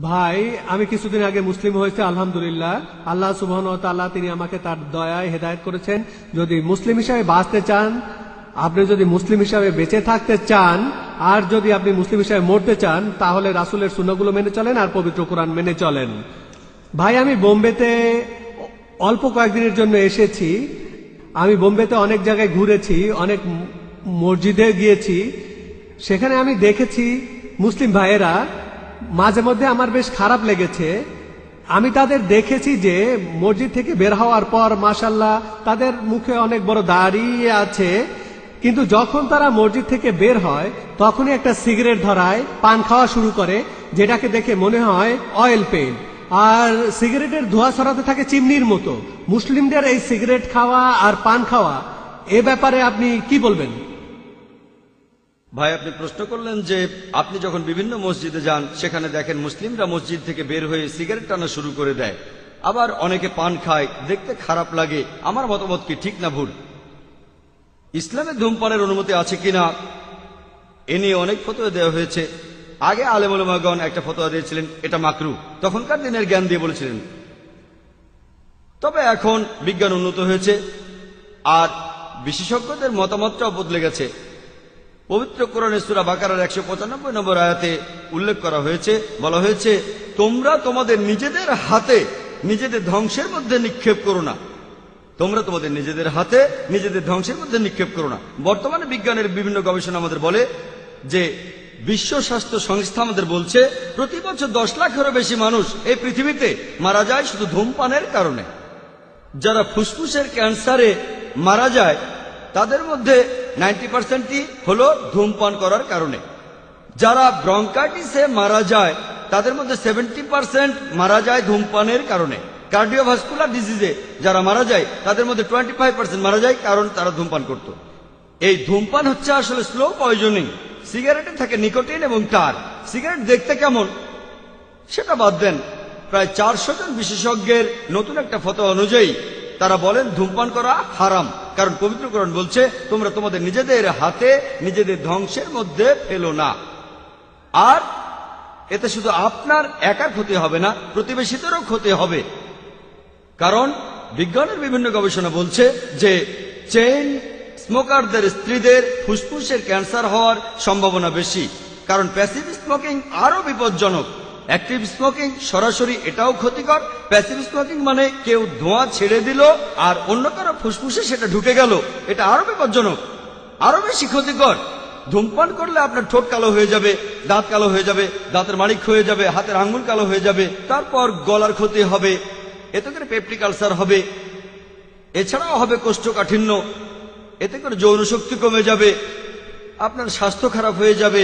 ভাই আমি কিছুদিন আগে মুসলিম হয়েছে, আলহামদুলিল্লাহ। আল্লাহ সুবহানাহু ওয়া তাআলা তিনি আমাকে তার দয়ায় হেদায়েত করেছেন। যদি মুসলিম হিসাবে বাঁচতে চান, আপনি যদি মুসলিম হিসাবে বেঁচে থাকতে চান, আর যদি আপনি মুসলিম হিসাবে মরতে চান, তাহলে রাসূলের সুন্নাহগুলো মেনে চলেন আর পবিত্র কোরআন মেনে চলেন। ভাই আমি বোম্বেতে অল্প কয়েকদিনের জন্য এসেছি। আমি বোম্বেতে অনেক জায়গায় ঘুরেছি, অনেক মসজিদে গিয়েছি। সেখানে আমি দেখেছি মুসলিম ভাইয়েরা, মাঝে মধ্যে আমার বেশ খারাপ লেগেছে। আমি তাদের দেখেছি যে মসজিদ থেকে বের হওয়ার পর মাশাআল্লাহ তাদের মুখে অনেক বড় দাড়ি আছে, কিন্তু যখন তারা মসজিদ থেকে বের হয় তখনই একটা সিগারেট ধরায়, পান খাওয়া শুরু করে, যেটাকে দেখে মনে হয় অয়েল পেইন্ট, আর সিগারেটের ধোঁয়া ছড়াতে থাকে চিমনির মতো। মুসলিমদের এই সিগারেট খাওয়া আর পান খাওয়া, এ ব্যাপারে আপনি কি বলবেন? ভাই আপনি প্রশ্ন করলেন যে আপনি যখন বিভিন্ন মসজিদে যান সেখানে দেখেন মুসলিমরা মসজিদ থেকে বের হয়ে সিগারেট টানা শুরু করে দেয়, আবার অনেকে পান খায়, দেখতে খারাপ লাগে। আমার মতামত কি ঠিক না ভুল? ইসলামে ধূমপানের অনুমতি আছে কিনা এ নিয়ে অনেক ফতোয়া দেওয়া হয়েছে। আগে আলেম ওলামাগণ একটা ফতোয়া দিয়েছিলেন এটা মাকরু, তখনকার দিনের জ্ঞান দিয়ে বলেছিলেন। তবে এখন বিজ্ঞান উন্নত হয়েছে আর বিশেষজ্ঞদের মতামতটাও বদলে গেছে। পবিত্র কোরআনে সূরা বাকারার 195 নম্বর আয়াতে উল্লেখ করা হয়েছে, বলা হয়েছে তোমরা তোমাদের নিজেদের হাতে নিজেদের ধ্বংসের মধ্যে নিক্ষেপ করো না। তোমরা তোমাদের নিজেদের হাতে নিজেদের ধ্বংসের মধ্যে নিক্ষেপ করো না। বর্তমানে বিজ্ঞানের বিভিন্ন গবেষণা আমাদের বলে যে বিশ্ব স্বাস্থ্য সংস্থা আমাদের বলছে প্রতি বছর 10 লাখেরও বেশি মানুষ এই পৃথিবীতে মারা যায় শুধু ধূমপানের কারণে। যারা ফুসফুসের ক্যান্সারে মারা যায় তাদের মধ্যে 90%ই হলো ধূমপান করার কারণে। যারা ব্রঙ্কাইটিসে মারা যায় তাদের মধ্যে 70% মারা যায় ধূমপানের কারণে। কার্ডিওভাস্কুলার ডিজিজে যারা মারা যায় তাদের মধ্যে 25% মারা যায় কারণ তারা ধূমপান করত। এই ধূমপান হচ্ছে আসলে স্লো পয়জনিং। সিগারেটে থাকে নিকোটিন এবং টার। সিগারেট দেখতে কেমন সেটা বাদ দেন, প্রায় 400 জন বিশেষজ্ঞের নতুন একটা ফতোয়া অনুযায়ী তারা বলেন ধূমপান করা হারাম, কারণ পবিত্র কোরআন বলছে তোমরা তোমাদের নিজেদের হাতে নিজেদের ধ্বংসের মধ্যে ফেলো না। আর এতে শুধু আপনার একার ক্ষতি হবে না, প্রতিবেশীদেরও ক্ষতি হবে। কারণ বিজ্ঞানের বিভিন্ন গবেষণা বলছে যে চেইন স্মোকারদের স্ত্রীদের ফুসফুসের ক্যান্সার হওয়ার সম্ভাবনা বেশি, কারণ প্যাসিভ স্মোকিং আরো বিপজ্জনক। অ্যাক্টিভ স্মোকিং সরাসরি এটাও ক্ষতিকর। প্যাসিভ স্মোকিং মানে কেউ ধোঁয়া ছেড়ে দিল আর অন্য কারো ফুসফুসে সেটা ঢুকে গেল, এটা আরো বিপজ্জনক, আরো বেশি ক্ষতিকর। ধূমপান করলে আপনার ঠোঁট কালো হয়ে যাবে, দাঁত কালো হয়ে যাবে, দাঁতের মাড়ি ক্ষয়ে যাবে, হাতের আঙ্গুল কালো হয়ে যাবে, তারপর গলার ক্ষতি হবে, এতে করে পেপটিক আলসার হবে, এছাড়াও হবে কোষ্ঠকাঠিন্য, এতে করে যৌন শক্তি কমে যাবে, আপনার স্বাস্থ্য খারাপ হয়ে যাবে,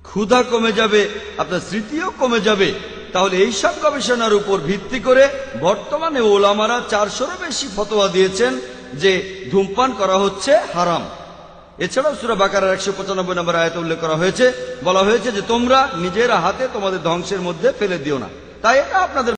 ক্ষুধা কমে যাবে, আপনার স্মৃতিও কমে যাবে। তাহলে এইসব গবেষণার উপর ভিত্তি করে বর্তমানে ওলামারা 400-এরও বেশি ফতোয়া দিয়েছেন যে ধূমপান করা হচ্ছে হারাম। এছাড়াও সূরা বাকারার 195 নম্বর আয়াতে উল্লেখ করা হয়েছে, বলা হয়েছে যে তোমরা নিজের হাতে তোমাদের ধ্বংসের মধ্যে ফেলে দিও না। তাই এটা আপনাদের